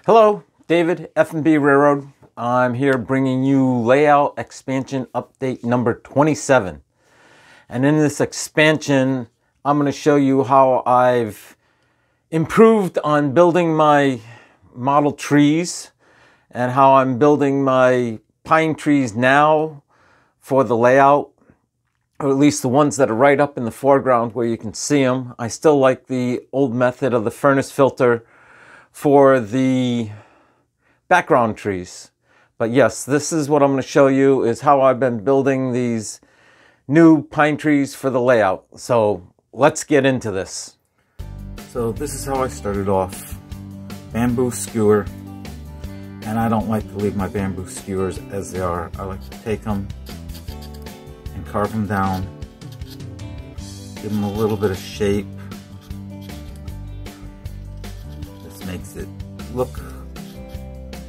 Hello, David, F&B Railroad. I'm here bringing you layout expansion update number 27. And in this expansion, I'm going to show you how I've improved on building my model trees and how I'm building my pine trees now for the layout, or at least the ones that are right up in the foreground where you can see them. I still like the old method of the furnace filter for the background trees. But yes, this is what I'm going to show you, is how I've been building these new pine trees for the layout. So let's get into this. So this is how I started off. Bamboo skewer. And I don't like to leave my bamboo skewers as they are. I like to take them and carve them down. Give them a little bit of shape. Makes it look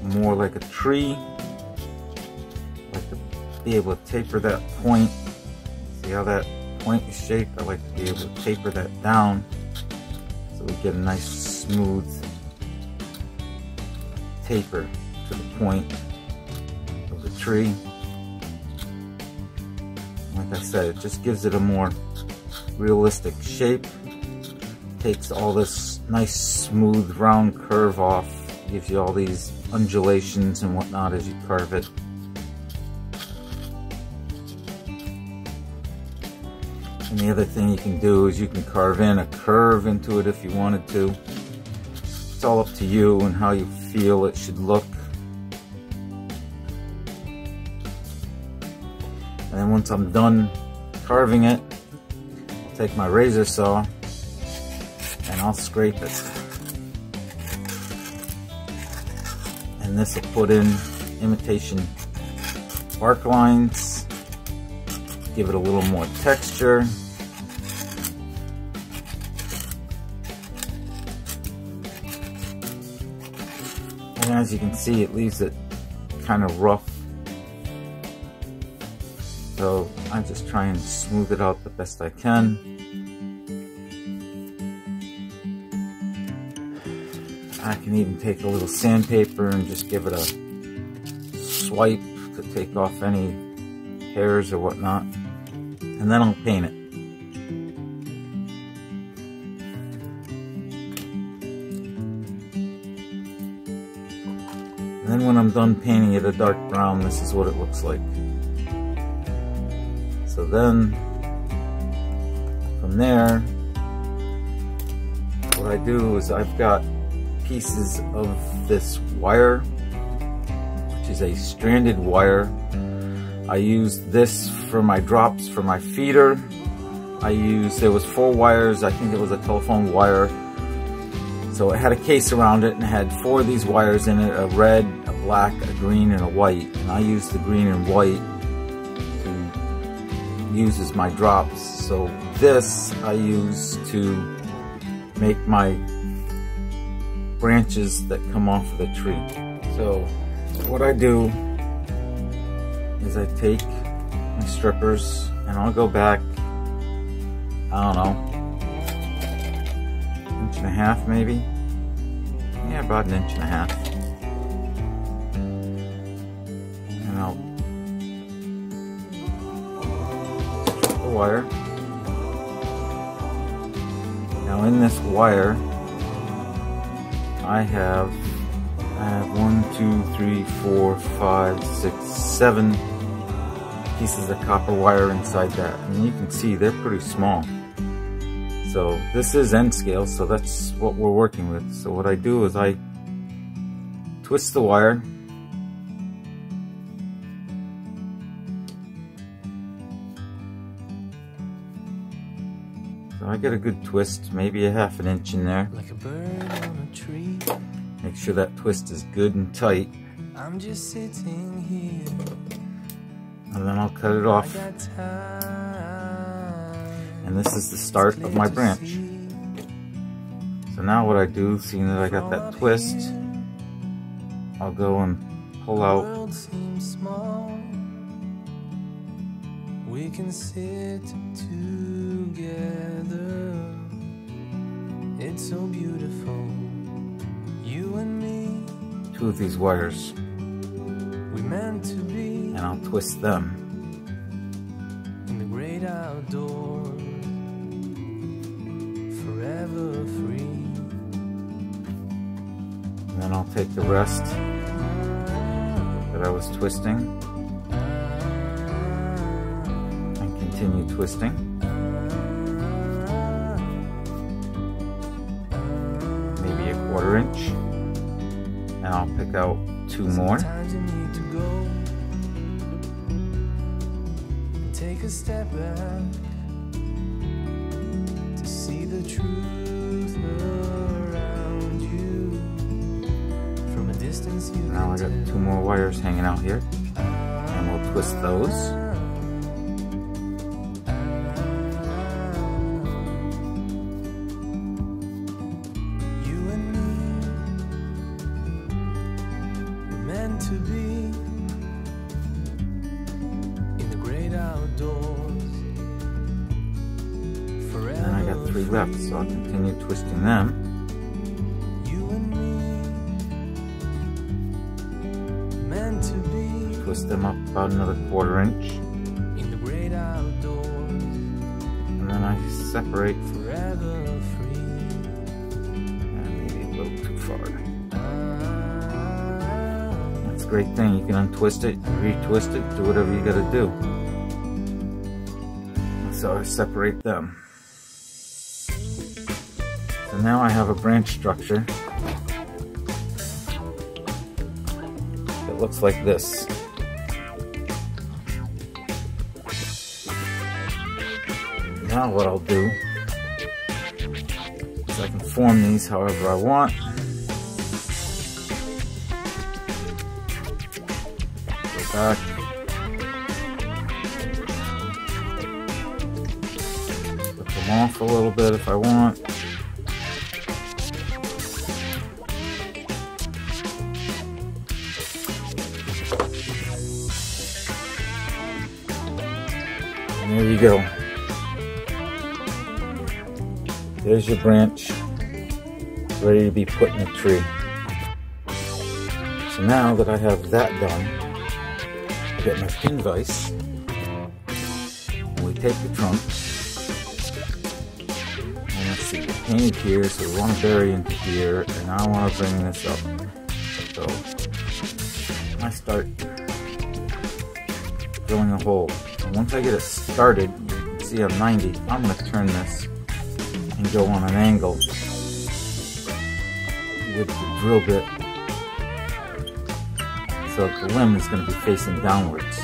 more like a tree. I like to be able to taper that point. See how that point is shaped? I like to be able to taper that down so we get a nice smooth taper to the point of the tree. Like I said, it just gives it a more realistic shape. Takes all this nice smooth round curve off, gives you all these undulations and whatnot as you carve it. And the other thing you can do is you can carve in a curve into it if you wanted to. It's all up to you and how you feel it should look. And then once I'm done carving it, I'll take my razor saw and I'll scrape it. And this will put in imitation bark lines, give it a little more texture. And as you can see, it leaves it kind of rough. So I just try and smooth it out the best I can. I can even take a little sandpaper and just give it a swipe to take off any hairs or whatnot. And then I'll paint it. And then when I'm done painting it a dark brown, this is what it looks like. So then, from there, what I do is I've got pieces of this wire, which is a stranded wire. I used this for my drops for my feeder. There was 4 wires, I think it was a telephone wire. So it had a case around it and it had 4 of these wires in it, a red, a black, a green, and a white. And I used the green and white to use as my drops. So this I use to make my branches that come off of the tree. So what I do is I take my strippers and I'll go back, I don't know, 1.5 inches maybe. Yeah, about 1.5 inches. And I'll strip the wire. Now in this wire, I have 1, 2, 3, 4, 5, 6, 7 pieces of copper wire inside that. And you can see they're pretty small. So this is N scale, so that's what we're working with. So what I do is I twist the wire. So I get a good twist, maybe 1/2 inch in there. Like a bird on a tree. Make sure that twist is good and tight. I'm just sitting here. And then I'll cut it off. And this is the start of my branch. So now what I do, seeing that I got that twist, I'll go and pull out. We can sit together. It's so beautiful. You and me two of these wires, We meant to be and I'll twist them. in the great outdoors, forever free. And then I'll take the rest that I was twisting and continue twisting. Maybe a 1/4 inch. And I'll pick out two more. Sometimes you need to go and take a step back to see the truth around you. From a distance you Now I got two more wires hanging out here, and we'll twist those. You and me were meant to be in the great outdoors, forever. And I got three left, so I'll continue twisting them. You and me meant to be Twist them up about another 1/4 inch, in the great outdoors, and then I separate. forever free. Maybe a little too far. That's a great thing. You can untwist it, retwist it, do whatever you gotta do. So I separate them. So now I have a branch structure that looks like this. Now what I'll do is I can form these however I want. Go back. Put them off a little bit if I want. And there you go. There's your branch, ready to be put in a tree. So now that I have that done, I get my pin vise, and we take the trunk, and let's see, we're painted here, so we want to bury into here, and I want to bring this up. So I start drilling a hole, and once I get it started, you can see I'm 90, I'm going to turn this and go on an angle with the drill bit, so the limb is going to be facing downwards.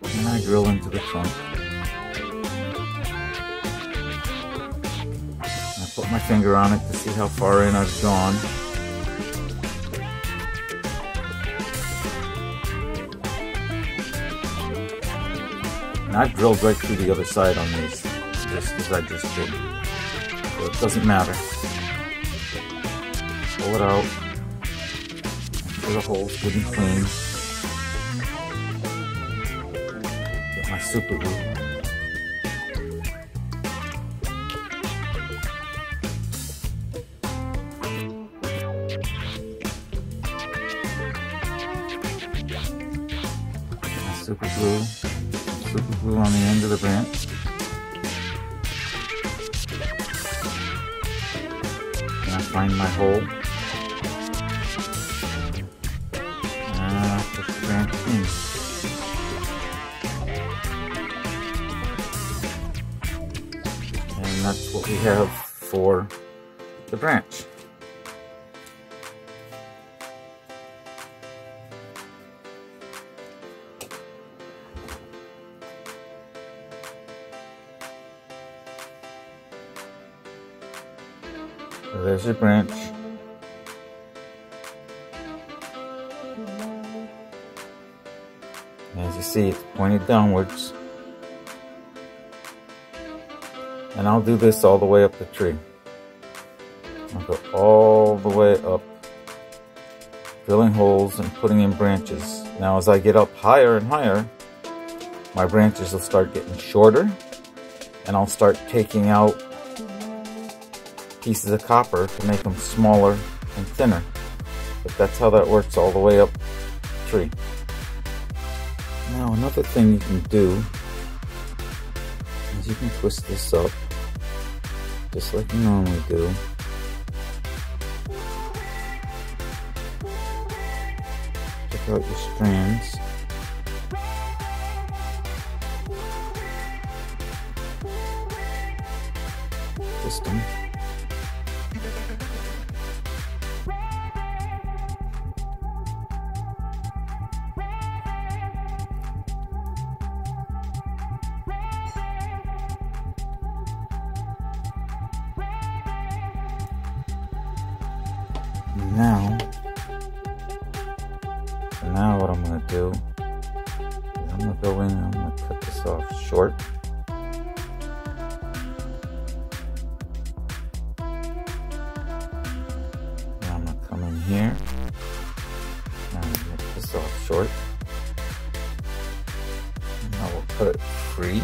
And I drill into the trunk. I put my finger on it to see how far in I've gone. And I've drilled right through the other side on these, just as I just did. So it doesn't matter. Pull it out. Make sure the hole's good and clean. Get my super glue. My super glue on the end of the branch. And I find my hole. And I put the branch in. And that's what we have for the branch. So there's your branch. As you see, it's pointed downwards. And I'll do this all the way up the tree. I'll go all the way up, drilling holes and putting in branches. Now as I get up higher and higher, my branches will start getting shorter, and I'll start taking out pieces of copper to make them smaller and thinner. But that's how that works all the way up the tree. Now another thing you can do is you can twist this up just like you normally do. Check out your strands. Twist them. Now what I'm going to do is I'm going to go in and I'm going to cut this off short. Now I'm going to come in here. Now I'm going to cut this off short. Now we'll cut it free.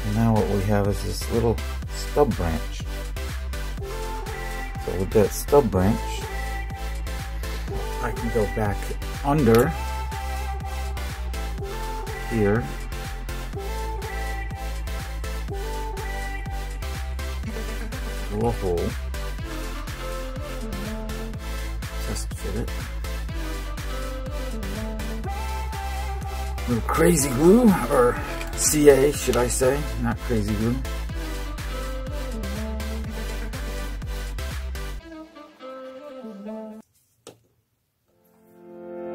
And now what we have is this little stub branch. So with that stub branch, I can go back under here. Drill a hole. Just fit it. Little crazy glue, or CA should I say, not crazy glue.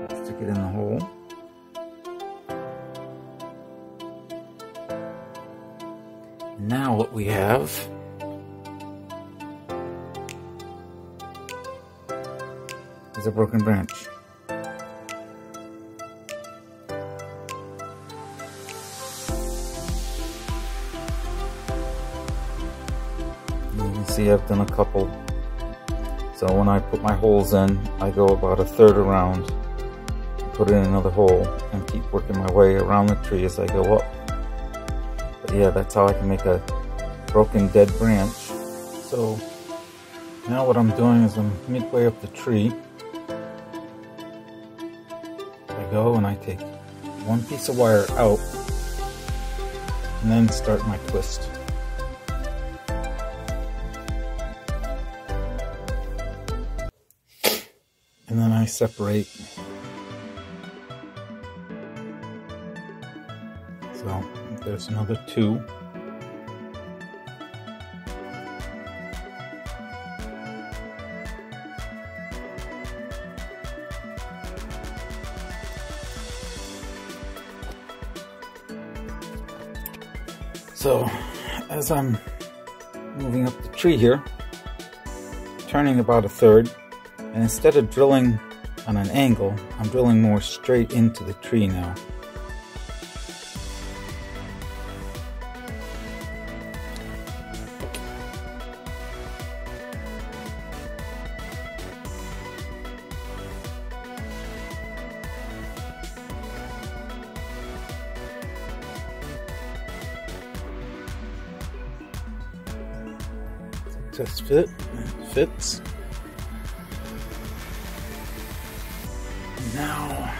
Stick it in the hole. Now what we have is a broken branch. You can see I've done a couple. So when I put my holes in, I go about a third around, put in another hole, and keep working my way around the tree as I go up. But yeah, that's how I can make a broken dead branch. So now what I'm doing is I'm midway up the tree. I go and I take one piece of wire out and then start my twist. And then I separate. So there's another two. So as I'm moving up the tree here, turning about a third, and instead of drilling on an angle, I'm drilling more straight into the tree now. Test fit, fits. Now,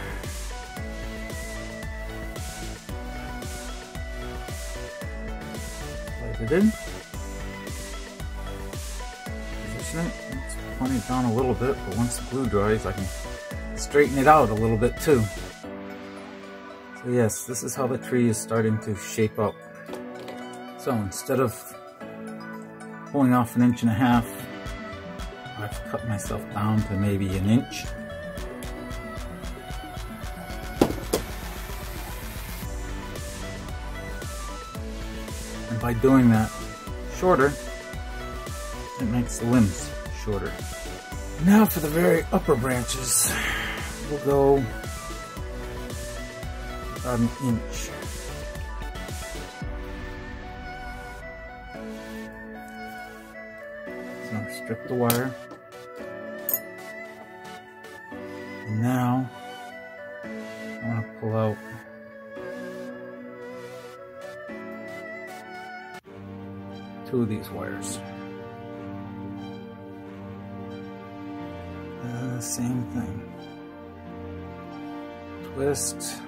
plug it in, position it, let's point it down a little bit, but once the glue dries I can straighten it out a little bit too. So yes, this is how the tree is starting to shape up. So instead of pulling off 1.5 inches, I've cut myself down to maybe 1 inch. And by doing that shorter, it makes the limbs shorter. Now for the very upper branches, we'll go about 1 inch. Strip the wire, and now I want to pull out two of these wires. Same thing. Twist.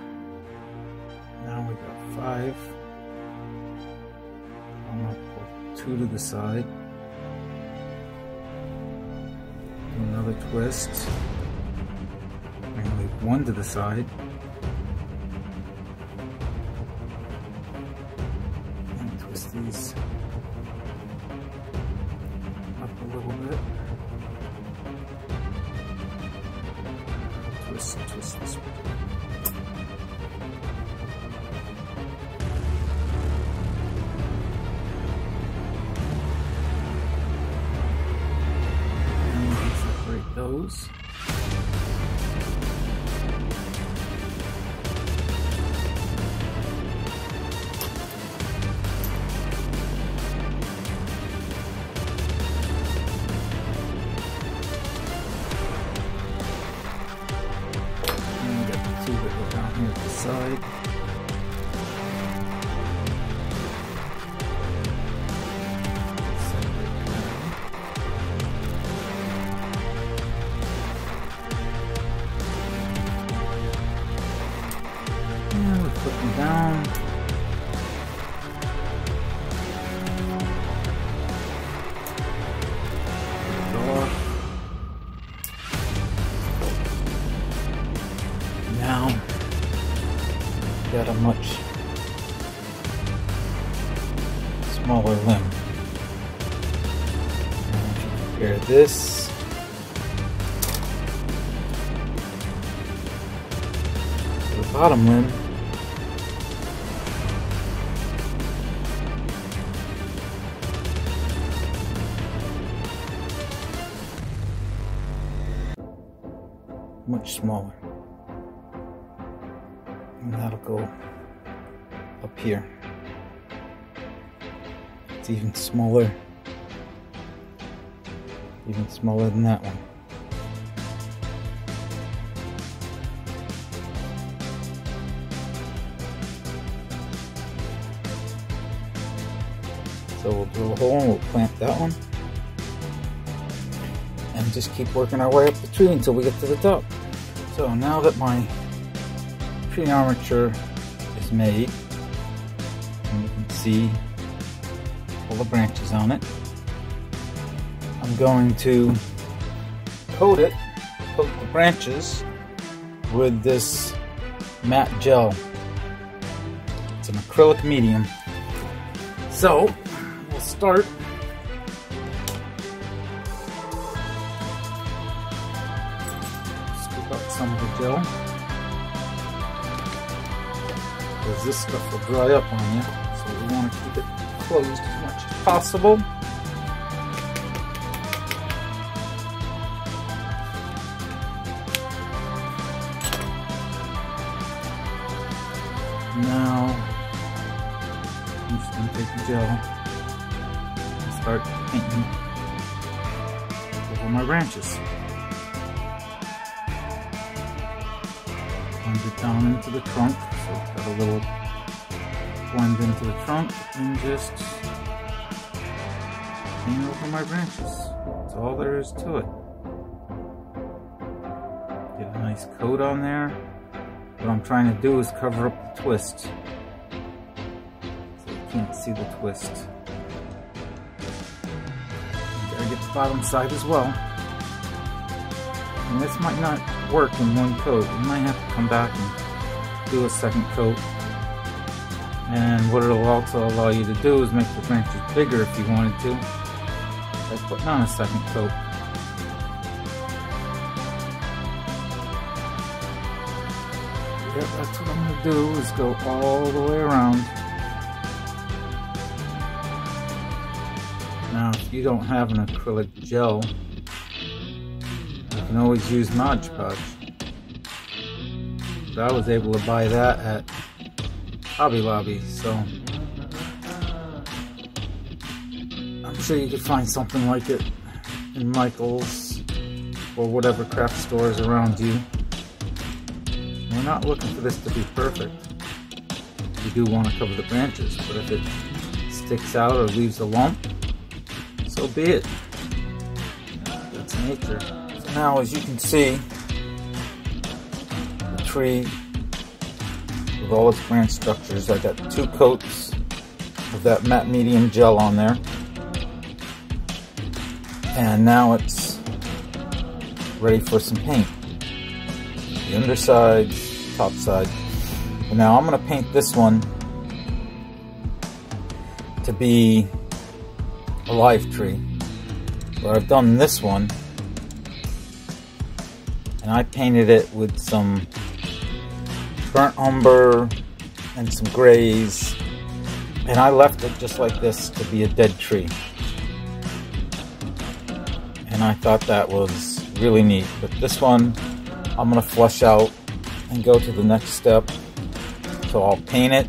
Now we got 5. I'm gonna pull 2 to the side. Do another twist. And leave 1 to the side. And twist these up a little bit. Twist this way. And we can separate those. Down here at the side. And we put them down. Now got a much smaller limb. And if you compare this to the bottom limb, much smaller. And that'll go up here. It's even smaller than that one. So we'll drill a hole and we'll plant that one. And just keep working our way up the tree until we get to the top. So now that my tree armature is made, and you can see all the branches on it, I'm going to coat the branches with this matte gel. It's an acrylic medium. So we'll start scoop up some of the gel, because this stuff will dry up on you, so we want to keep it closed as much as possible. Now I'm just going to take the gel and start painting over my branches. Blend it down into the trunk, so it's got a little blend into the trunk, and just paint over my branches. That's all there is to it. Get a nice coat on there. What I'm trying to do is cover up the twist, so you can't see the twist. You gotta get the bottom side as well. And this might not work in one coat. You might have to come back and do a second coat. And what it'll also allow you to do is make the branches bigger if you wanted to, by putting on a second coat. Yep, that's what I'm going to do, is go all the way around. Now, if you don't have an acrylic gel, you can always use Mod Podge. But I was able to buy that at Hobby Lobby, so I'm sure you could find something like it in Michael's or whatever craft stores around you. We're not looking for this to be perfect. We do want to cover the branches, but if it sticks out or leaves a lump, so be it. That's nature. So now, as you can see, the tree with all its branch structures, I got 2 coats of that matte medium gel on there. And now it's ready for some paint. The underside, top side. And now I'm going to paint this one to be a live tree. Where I've done this one, and I painted it with some burnt umber and some grays, and I left it just like this to be a dead tree. And I thought that was really neat. But this one I'm going to flush out and go to the next step. So I'll paint it,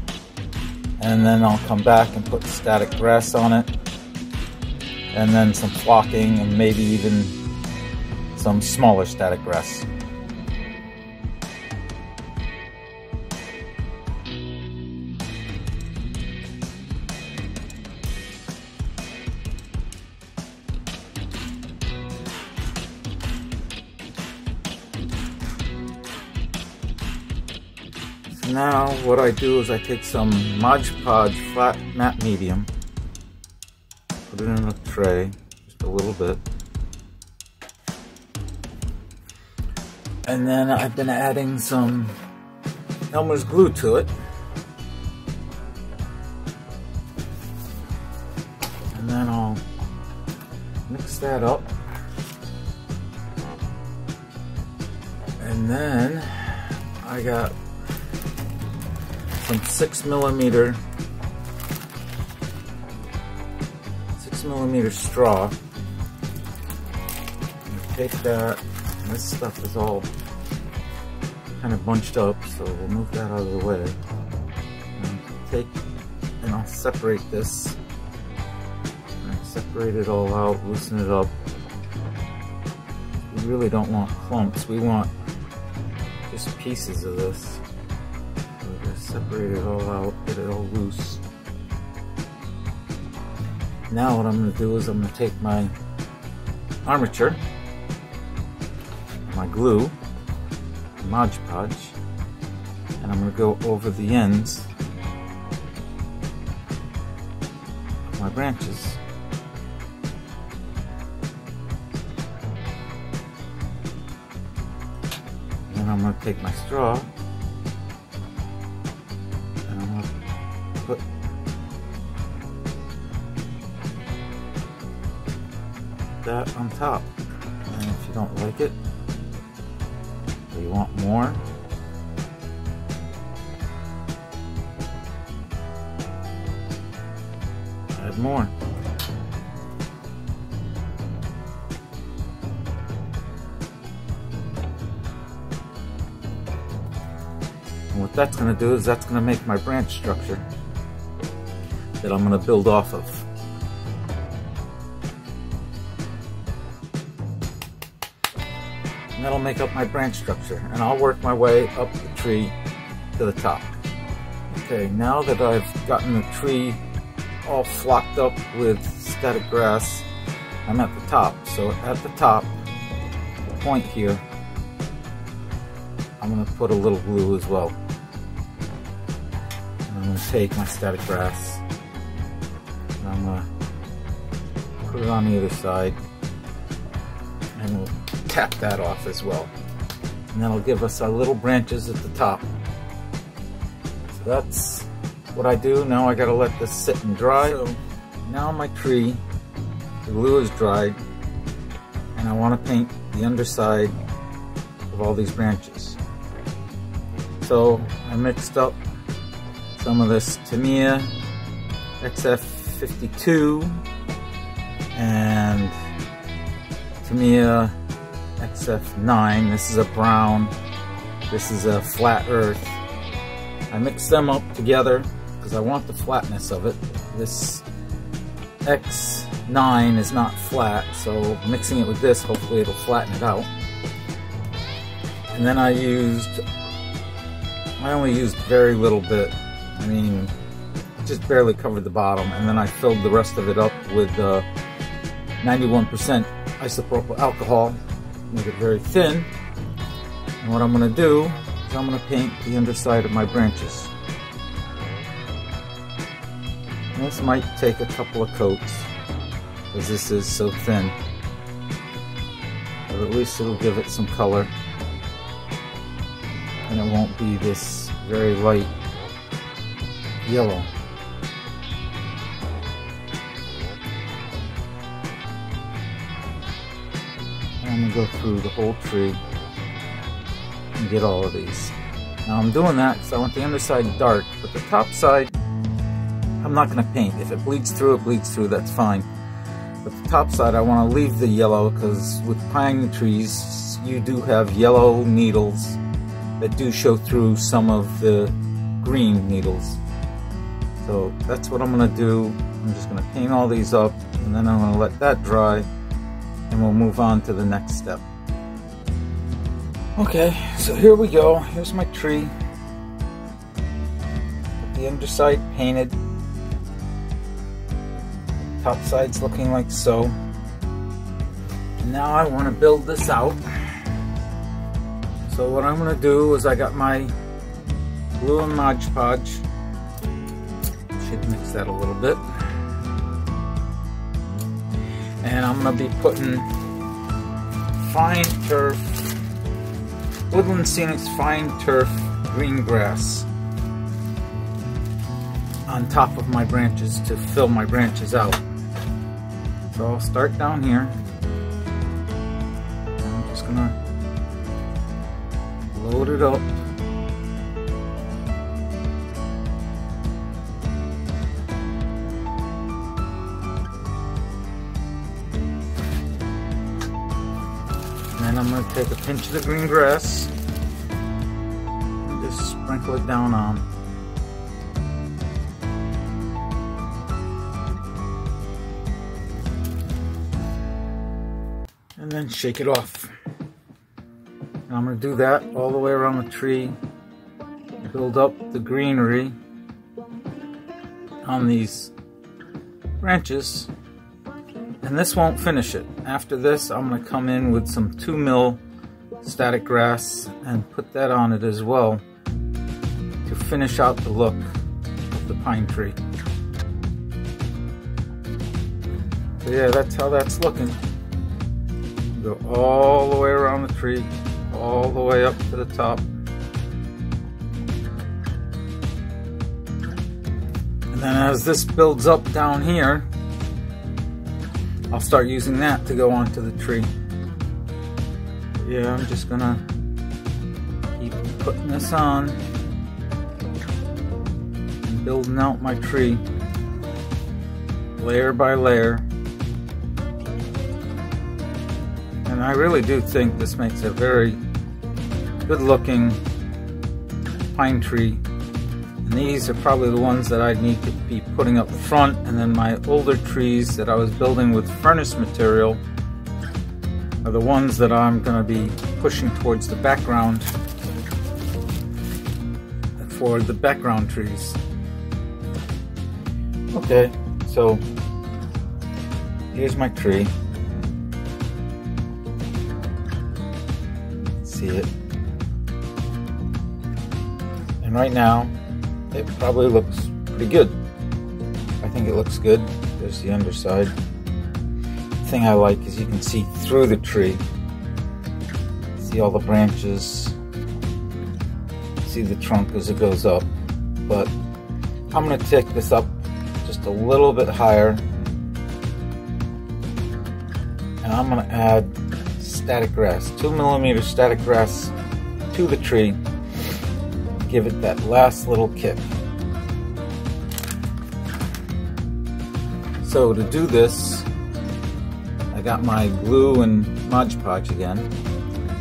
and then I'll come back and put static grass on it, and then some flocking, and maybe even some smaller static grass. Now what I do is I take some Mod Podge flat matte medium, put it in a tray, just a little bit, and then I've been adding some Elmer's glue to it, and then I'll mix that up, and then I got some 6mm straw. Take that, and this stuff is all kind of bunched up, so we'll move that out of the way. And I'll separate this. And separate it all out, loosen it up. We really don't want clumps, we want just pieces of this. Separate it all out, get it all loose. Now what I'm going to do is I'm going to take my armature, my glue, Mod Podge, and I'm going to go over the ends of my branches. And then I'm going to take my straw, put that on top, and if you don't like it or you want more, add more. And what that's going to do is that's going to make my branch structure that I'm going to build off of. And that'll make up my branch structure, and I'll work my way up the tree to the top. Okay, now that I've gotten the tree all flocked up with static grass, I'm at the top. So at the top, the point here, I'm going to put a little glue as well. And I'm going to take my static grass, I'm going to put it on either side, and we'll tap that off as well. And that'll give us our little branches at the top. So that's what I do. Now I got to let this sit and dry. So now my tree, the glue is dried, and I want to paint the underside of all these branches. So I mixed up some of this Tamiya XF52 and Tamiya XF9. This is a brown, this is a flat earth. I mixed them up together because I want the flatness of it. This X9 is not flat, so mixing it with this, hopefully it'll flatten it out. And then I only used very little bit. I mean, just barely covered the bottom, and then I filled the rest of it up with 91% isopropyl alcohol, make it very thin. And what I'm going to do is I'm going to paint the underside of my branches. And this might take a couple of coats because this is so thin, but at least it'll give it some color and it won't be this very light yellow. I'm going to go through the whole tree and get all of these. Now I'm doing that because I want the underside dark, but the top side I'm not going to paint. If it bleeds through, that's fine. But the top side I want to leave the yellow because with pine trees you do have yellow needles that do show through some of the green needles. So that's what I'm going to do. I'm just going to paint all these up and then I'm going to let that dry and we'll move on to the next step. Okay, so here we go. Here's my tree. The underside painted. Top side's looking like so. And now I want to build this out. So what I'm going to do is I got my glue and Mod Podge. Should mix that a little bit. And I'm going to be putting Fine Turf, Woodland Scenics Fine Turf green grass on top of my branches to fill my branches out. So I'll start down here. I'm just going to load it up. And I'm going to take a pinch of the green grass and just sprinkle it down on. And then shake it off. And I'm going to do that all the way around the tree, build up the greenery on these branches. And this won't finish it. After this, I'm going to come in with some 2 mil static grass and put that on it as well to finish out the look of the pine tree. So yeah, that's how that's looking. Go all the way around the tree, all the way up to the top. And then as this builds up down here, I'll start using that to go onto the tree. Yeah, I'm just gonna keep putting this on and building out my tree layer by layer. And I really do think this makes a very good looking pine tree. And these are probably the ones that I need to be putting up front, and then my older trees that I was building with furnace material are the ones that I'm going to be pushing towards the background for the background trees. Okay, so here's my tree. See it? And right now it probably looks pretty good. I think it looks good. There's the underside. The thing I like is you can see through the tree. See all the branches. See the trunk as it goes up. But I'm going to take this up just a little bit higher. And I'm going to add static grass, 2 millimeter static grass to the tree. Give it that last little kick. So to do this, I got my glue and Mod Podge again,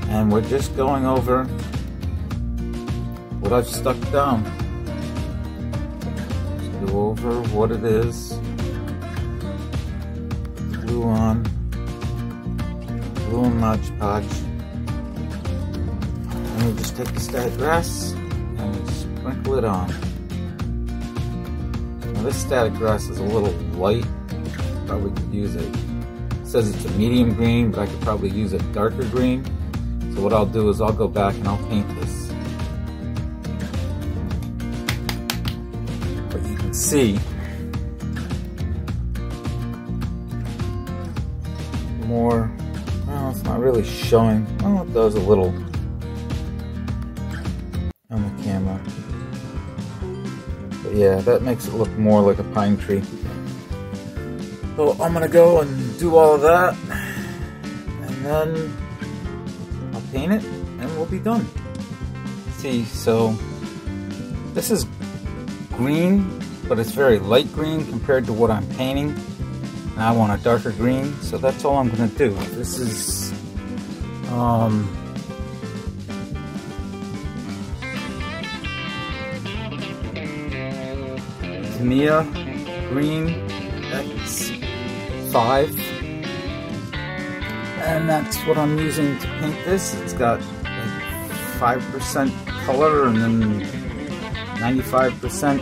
and we're just going over what I've stuck down. Just go over what it is. Glue on, glue and Mod Podge, and we just take the static grass and sprinkle it on. Now this static grass is a little light, probably could use a It says it's a medium green, but I could probably use a darker green. So what I'll do is I'll go back and I'll paint this. But you can see more, well, it's not really showing. Well, it does a little on the camera. But yeah, that makes it look more like a pine tree. So I'm gonna go and do all of that, and then I'll paint it, and we'll be done. See, so this is green, but it's very light green compared to what I'm painting. And I want a darker green, so that's all I'm gonna do. This is Tamiya Green X5, and that's what I'm using to paint this. It's got like 5% color and then 95%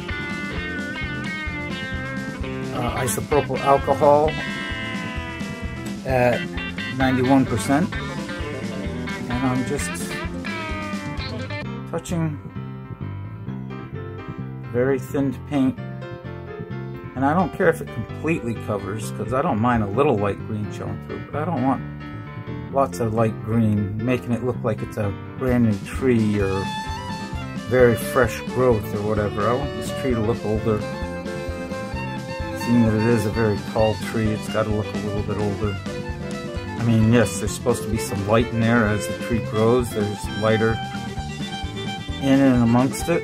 isopropyl alcohol at 91%, and I'm just touching very thin paint. And I don't care if it completely covers, because I don't mind a little light green showing through, but I don't want lots of light green making it look like it's a brand new tree or very fresh growth or whatever. I want this tree to look older. Seeing that it is a very tall tree, it's got to look a little bit older. I mean, yes, there's supposed to be some light in there as the tree grows. There's lighter in and amongst it.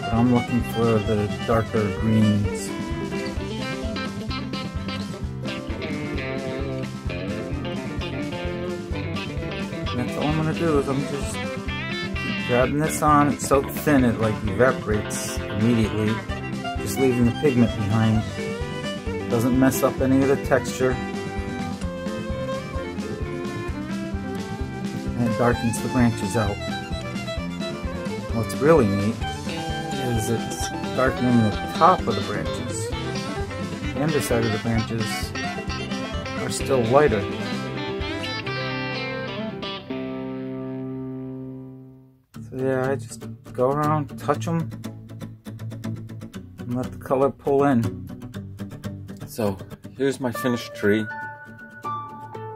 But I'm looking for the darker greens. And that's all I'm going to do is I'm just keep grabbing this on. It's so thin it like evaporates immediately. Just leaving the pigment behind. Doesn't mess up any of the texture. And it darkens the branches out. What's really neat is it's darkening the top of the branches. The underside of the branches are still lighter. So yeah, I just go around, touch them, and let the color pull in. So here's my finished tree,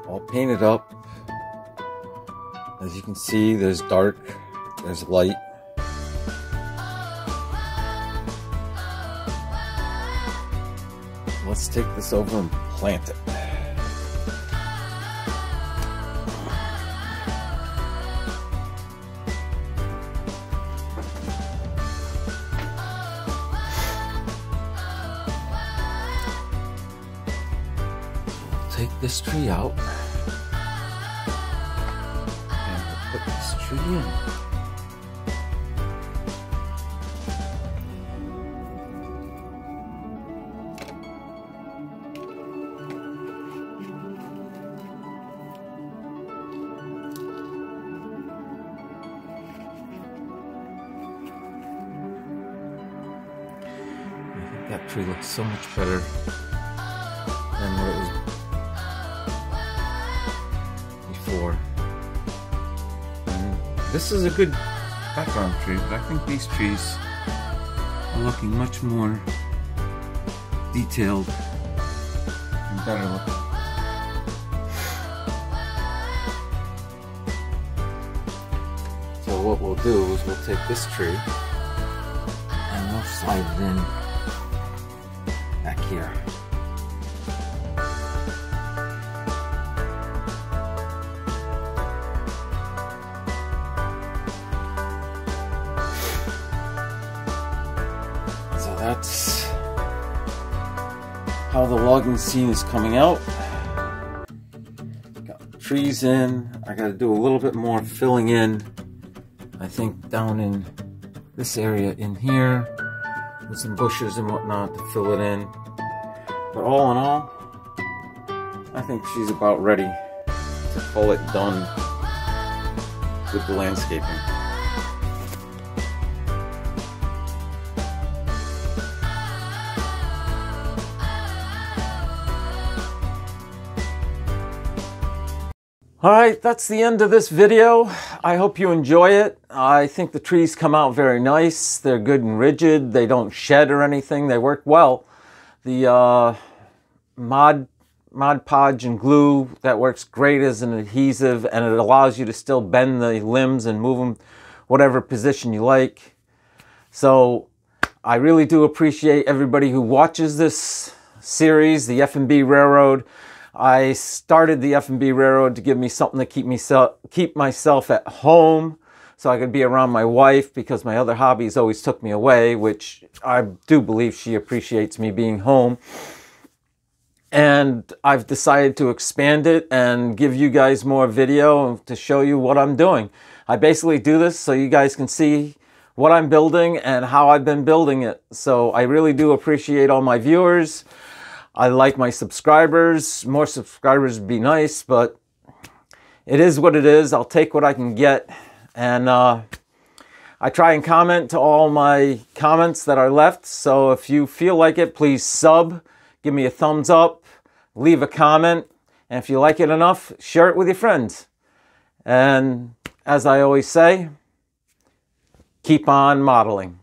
all painted up. As you can see, there's dark, there's light. Let's take this over and plant it. Take this tree out and we'll put this tree in. I think that tree looks so much better than what it was before. And this is a good background tree, but I think these trees are looking much more detailed and better looking. So what we'll do is we'll take this tree and we'll slide it in back here. So that's how the logging scene is coming out. Got trees in. I got to do a little bit more filling in. I think down in this area in here with some bushes and whatnot to fill it in. But all in all, I think she's about ready to call it done with the landscaping. All right, that's the end of this video. I hope you enjoy it. I think the trees come out very nice. They're good and rigid. They don't shed or anything. They work well. The Mod Podge and glue, that works great as an adhesive, and it allows you to still bend the limbs and move them whatever position you like. So I really do appreciate everybody who watches this series, the F&B Railroad. I started the F&B Railroad to give me something to keep myself at home so I could be around my wife, because my other hobbies always took me away, which I do believe she appreciates me being home. And I've decided to expand it and give you guys more video to show you what I'm doing. I basically do this so you guys can see what I'm building and how I've been building it. So I really do appreciate all my viewers. I like my subscribers. More subscribers would be nice, but it is what it is. I'll take what I can get. And I try and comment to all my comments that are left. So if you feel like it, please sub, give me a thumbs up, leave a comment. And if you like it enough, share it with your friends. And as I always say, keep on modeling.